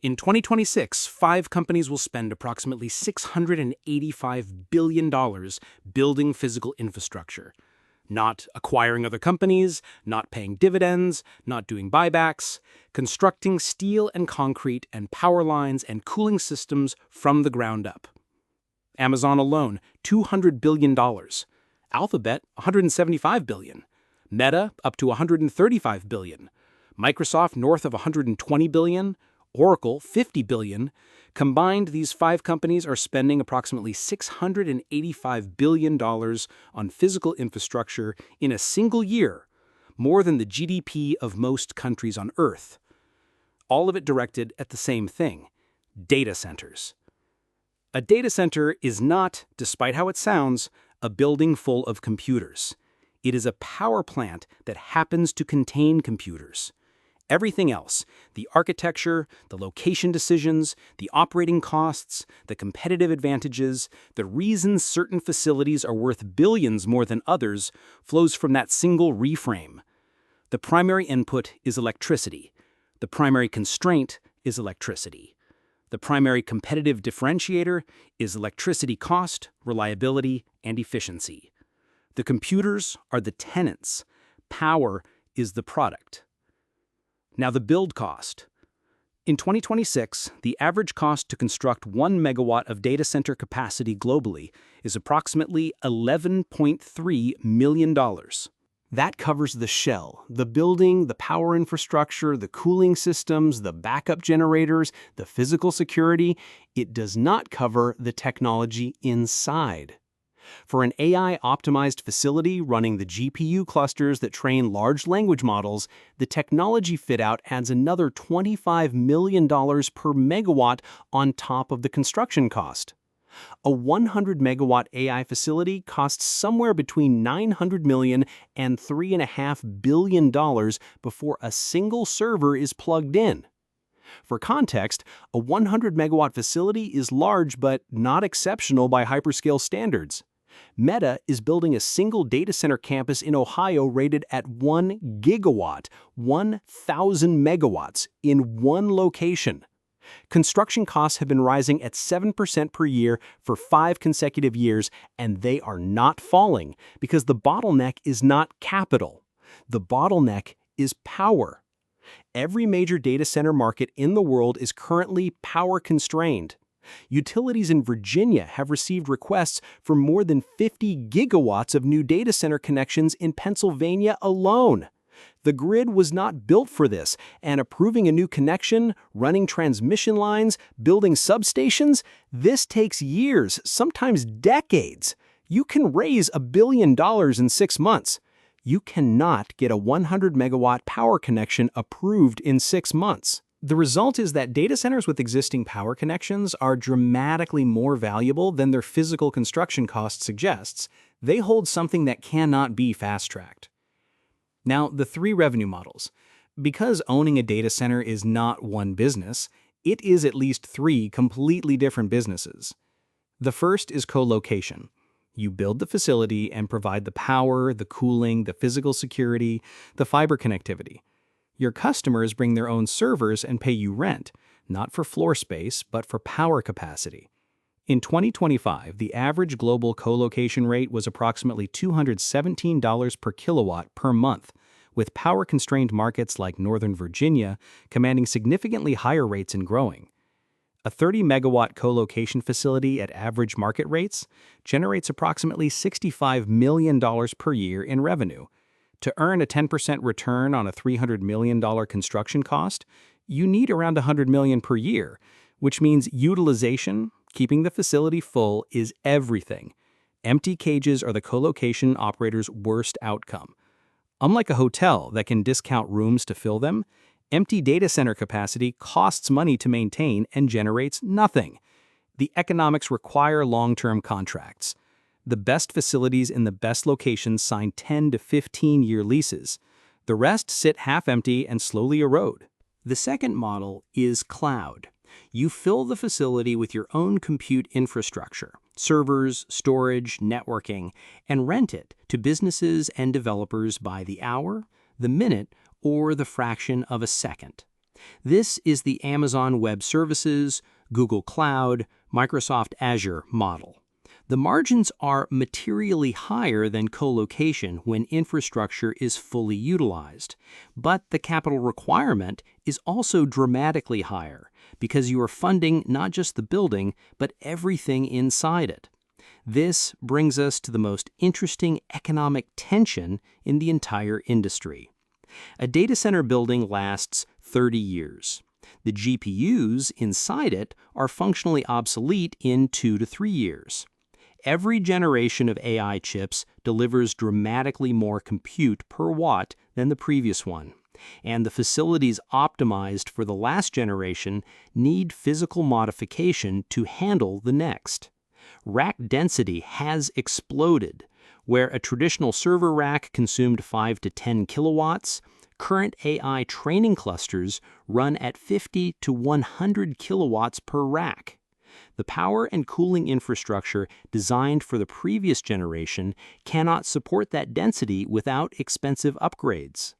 In 2026, 5 companies will spend approximately $685 billion building physical infrastructure. Not acquiring other companies, not paying dividends, not doing buybacks, constructing steel and concrete and power lines and cooling systems from the ground up. Amazon alone, $200 billion. Alphabet, $175 billion. Meta, up to $135 billion. Microsoft, north of $120 billion. Oracle, $50 billion. Combined, these 5 companies are spending approximately $685 billion on physical infrastructure in a single year, more than the GDP of most countries on Earth. All of it directed at the same thing: data centers. A data center is not, despite how it sounds, a building full of computers. It is a power plant that happens to contain computers. Everything else, the architecture, the location decisions, the operating costs, the competitive advantages, the reasons certain facilities are worth billions more than others, flows from that single reframe. The primary input is electricity. The primary constraint is electricity. The primary competitive differentiator is electricity cost, reliability, and efficiency. The computers are the tenants. Power is the product. Now the build cost. In 2026, the average cost to construct 1 megawatt of data center capacity globally is approximately $11.3 million. That covers the shell, the building, the power infrastructure, the cooling systems, the backup generators, the physical security. It does not cover the technology inside. For an AI-optimized facility running the GPU clusters that train large language models, the technology fit-out adds another $25 million per megawatt on top of the construction cost. A 100-megawatt AI facility costs somewhere between $900 million and $3.5 billion before a single server is plugged in. For context, a 100-megawatt facility is large but not exceptional by hyperscale standards. Meta is building a single data center campus in Ohio rated at 1 gigawatt, 1,000 megawatts, in one location. Construction costs have been rising at 7% per year for 5 consecutive years, and they are not falling because the bottleneck is not capital. The bottleneck is power. Every major data center market in the world is currently power constrained. Utilities in Virginia have received requests for more than 50 gigawatts of new data center connections in Pennsylvania alone. The grid was not built for this, and approving a new connection, running transmission lines, building substations, this takes years, sometimes decades. You can raise $1 billion in 6 months. You cannot get a 100-megawatt power connection approved in 6 months. The result is that data centers with existing power connections are dramatically more valuable than their physical construction cost suggests. They hold something that cannot be fast-tracked. Now, the 3 revenue models. Because owning a data center is not one business, it is at least 3 completely different businesses. The first is colocation. You build the facility and provide the power, the cooling, the physical security, the fiber connectivity. Your customers bring their own servers and pay you rent, not for floor space, but for power capacity. In 2025, the average global colocation rate was approximately $217 per kilowatt per month, with power-constrained markets like Northern Virginia commanding significantly higher rates and growing. A 30-megawatt colocation facility at average market rates generates approximately $65 million per year in revenue. To earn a 10% return on a $300 million construction cost, you need around $100 million per year, which means utilization, keeping the facility full, is everything. Empty cages are the colocation operator's worst outcome. Unlike a hotel that can discount rooms to fill them, empty data center capacity costs money to maintain and generates nothing. The economics require long-term contracts. The best facilities in the best locations sign 10 to 15-year leases. The rest sit half-empty and slowly erode. The second model is cloud. You fill the facility with your own compute infrastructure, servers, storage, networking, and rent it to businesses and developers by the hour, the minute, or the fraction of a second. This is the Amazon Web Services, Google Cloud, Microsoft Azure model. The margins are materially higher than colocation when infrastructure is fully utilized, but the capital requirement is also dramatically higher because you are funding not just the building, but everything inside it. This brings us to the most interesting economic tension in the entire industry. A data center building lasts 30 years. The GPUs inside it are functionally obsolete in 2 to 3 years. Every generation of AI chips delivers dramatically more compute per watt than the previous one, and the facilities optimized for the last generation need physical modification to handle the next. Rack density has exploded. Where a traditional server rack consumed 5 to 10 kilowatts, current AI training clusters run at 50 to 100 kilowatts per rack. The power and cooling infrastructure designed for the previous generation cannot support that density without expensive upgrades.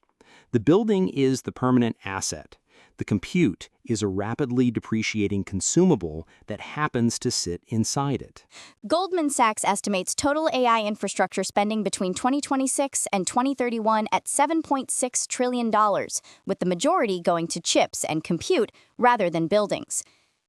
The building is the permanent asset. The compute is a rapidly depreciating consumable that happens to sit inside it. Goldman Sachs estimates total AI infrastructure spending between 2026 and 2031 at $7.6 trillion, with the majority going to chips and compute rather than buildings.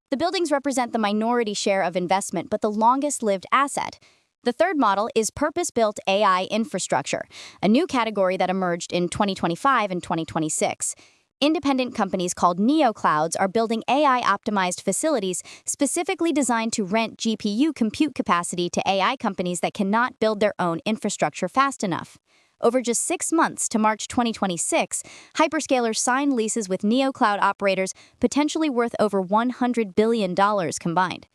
The buildings represent the minority share of investment, but the longest-lived asset. The third model is purpose-built AI infrastructure, a new category that emerged in 2025 and 2026. Independent companies called neoclouds are building AI-optimized facilities specifically designed to rent GPU compute capacity to AI companies that cannot build their own infrastructure fast enough. Over just 6 months to March 2026, hyperscalers signed leases with neocloud operators potentially worth over $100 billion combined.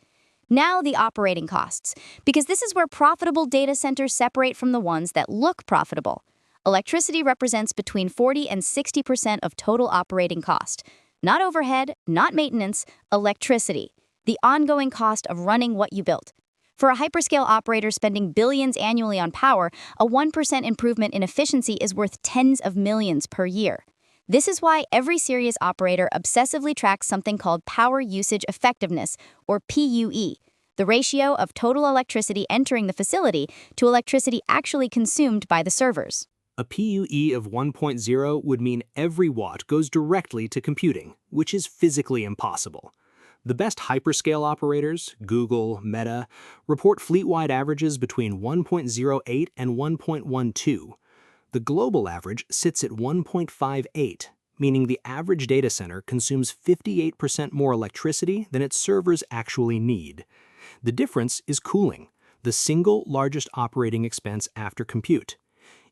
Now the operating costs, because this is where profitable data centers separate from the ones that look profitable. Electricity represents between 40 and 60% of total operating cost. Not overhead, not maintenance, electricity, the ongoing cost of running what you built. For a hyperscale operator spending billions annually on power, a 1% improvement in efficiency is worth tens of millions per year. This is why every serious operator obsessively tracks something called power usage effectiveness, or PUE, the ratio of total electricity entering the facility to electricity actually consumed by the servers. A PUE of 1.0 would mean every watt goes directly to computing, which is physically impossible. The best hyperscale operators, Google, Meta, report fleet-wide averages between 1.08 and 1.12. The global average sits at 1.58, meaning the average data center consumes 58% more electricity than its servers actually need. The difference is cooling, the single largest operating expense after compute.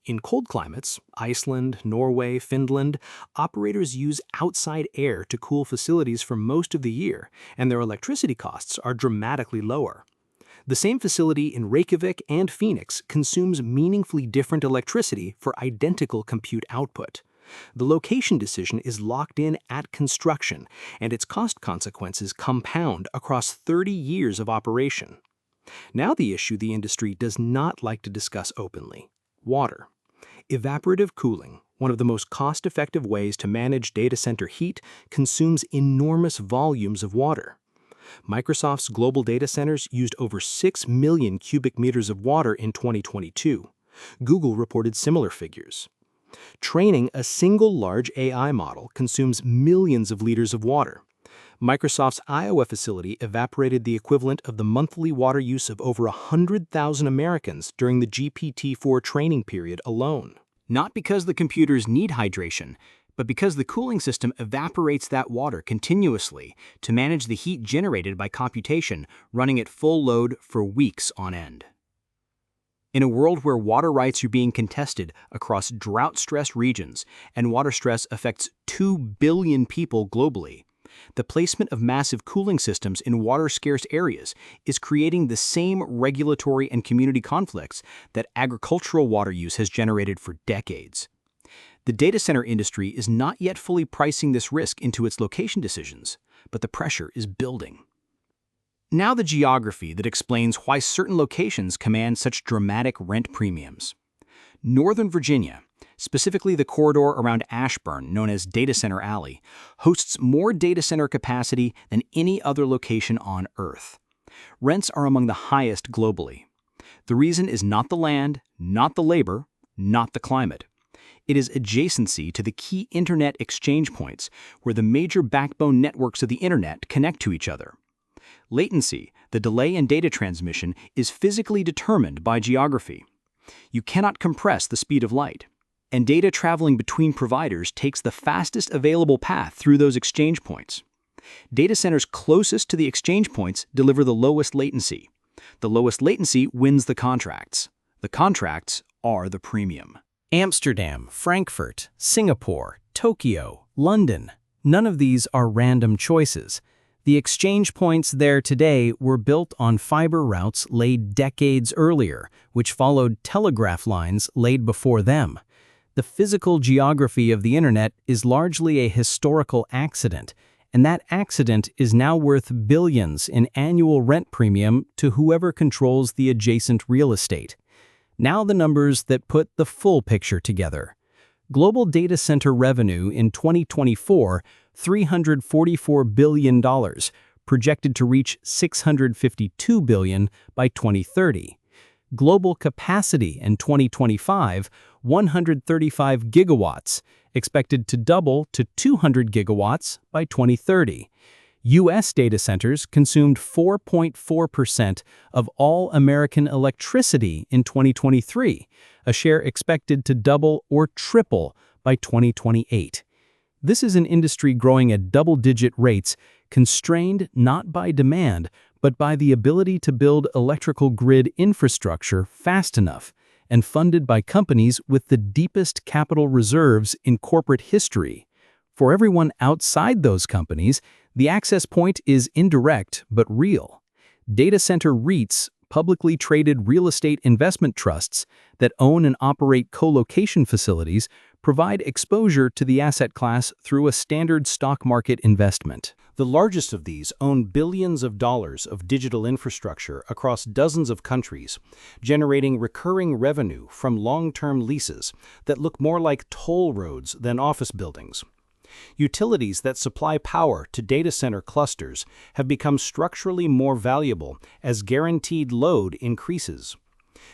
In cold climates, Iceland, Norway, Finland, operators use outside air to cool facilities for most of the year, and their electricity costs are dramatically lower. The same facility in Reykjavik and Phoenix consumes meaningfully different electricity for identical compute output. The location decision is locked in at construction, and its cost consequences compound across 30 years of operation. Now the issue the industry does not like to discuss openly: water. Evaporative cooling, one of the most cost-effective ways to manage data center heat, consumes enormous volumes of water. Microsoft's global data centers used over 6 million cubic meters of water in 2022. Google reported similar figures. Training a single large AI model consumes millions of liters of water. Microsoft's Iowa facility evaporated the equivalent of the monthly water use of over 100,000 Americans during the GPT-4 training period alone. Not because the computers need hydration, but because the cooling system evaporates that water continuously to manage the heat generated by computation running at full load for weeks on end. In a world where water rights are being contested across drought-stressed regions and water stress affects 2 billion people globally, the placement of massive cooling systems in water-scarce areas is creating the same regulatory and community conflicts that agricultural water use has generated for decades. The data center industry is not yet fully pricing this risk into its location decisions, but the pressure is building. Now the geography that explains why certain locations command such dramatic rent premiums. Northern Virginia, Specifically, the corridor around Ashburn, known as Data Center Alley, hosts more data center capacity than any other location on Earth. Rents are among the highest globally. The reason is not the land, not the labor, not the climate. It is adjacency to the key internet exchange points where the major backbone networks of the internet connect to each other. Latency, the delay in data transmission, is physically determined by geography. You cannot compress the speed of light, and data traveling between providers takes the fastest available path through those exchange points. Data centers closest to the exchange points deliver the lowest latency. The lowest latency wins the contracts. The contracts are the premium. Amsterdam, Frankfurt, Singapore, Tokyo, London. None of these are random choices. The exchange points there today were built on fiber routes laid decades earlier, which followed telegraph lines laid before them. The physical geography of the internet is largely a historical accident, and that accident is now worth billions in annual rent premium to whoever controls the adjacent real estate. Now the numbers that put the full picture together. Global data center revenue in 2024, $344 billion, projected to reach $652 billion by 2030. Global capacity in 2025, 135 gigawatts, expected to double to 200 gigawatts by 2030. U.S. data centers consumed 4.4% of all American electricity in 2023, a share expected to double or triple by 2028. This is an industry growing at double-digit rates, constrained not by demand, but by the ability to build electrical grid infrastructure fast enough, and funded by companies with the deepest capital reserves in corporate history. For everyone outside those companies, the access point is indirect but real. Data center REITs, publicly traded real estate investment trusts that own and operate colocation facilities, provide exposure to the asset class through a standard stock market investment. The largest of these own billions of dollars of digital infrastructure across dozens of countries, generating recurring revenue from long-term leases that look more like toll roads than office buildings. Utilities that supply power to data center clusters have become structurally more valuable as guaranteed load increases.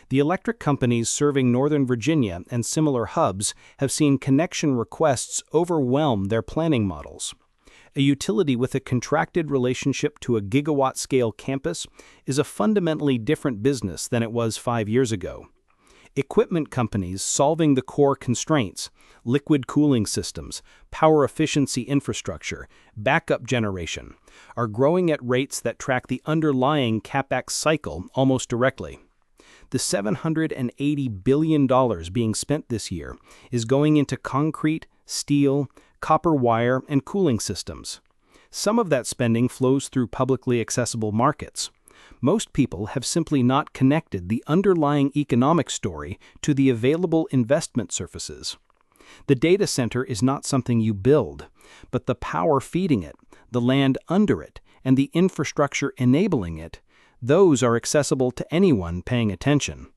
The electric companies serving Northern Virginia and similar hubs have seen connection requests overwhelm their planning models. A utility with a contracted relationship to a gigawatt-scale campus is a fundamentally different business than it was 5 years ago. Equipment companies solving the core constraints, liquid cooling systems, power efficiency infrastructure, backup generation, are growing at rates that track the underlying capex cycle almost directly. The $780 billion being spent this year is going into concrete, steel, copper wire, and cooling systems. Some of that spending flows through publicly accessible markets. Most people have simply not connected the underlying economic story to the available investment surfaces. The data center is not something you build, but the power feeding it, the land under it, and the infrastructure enabling it, those are accessible to anyone paying attention.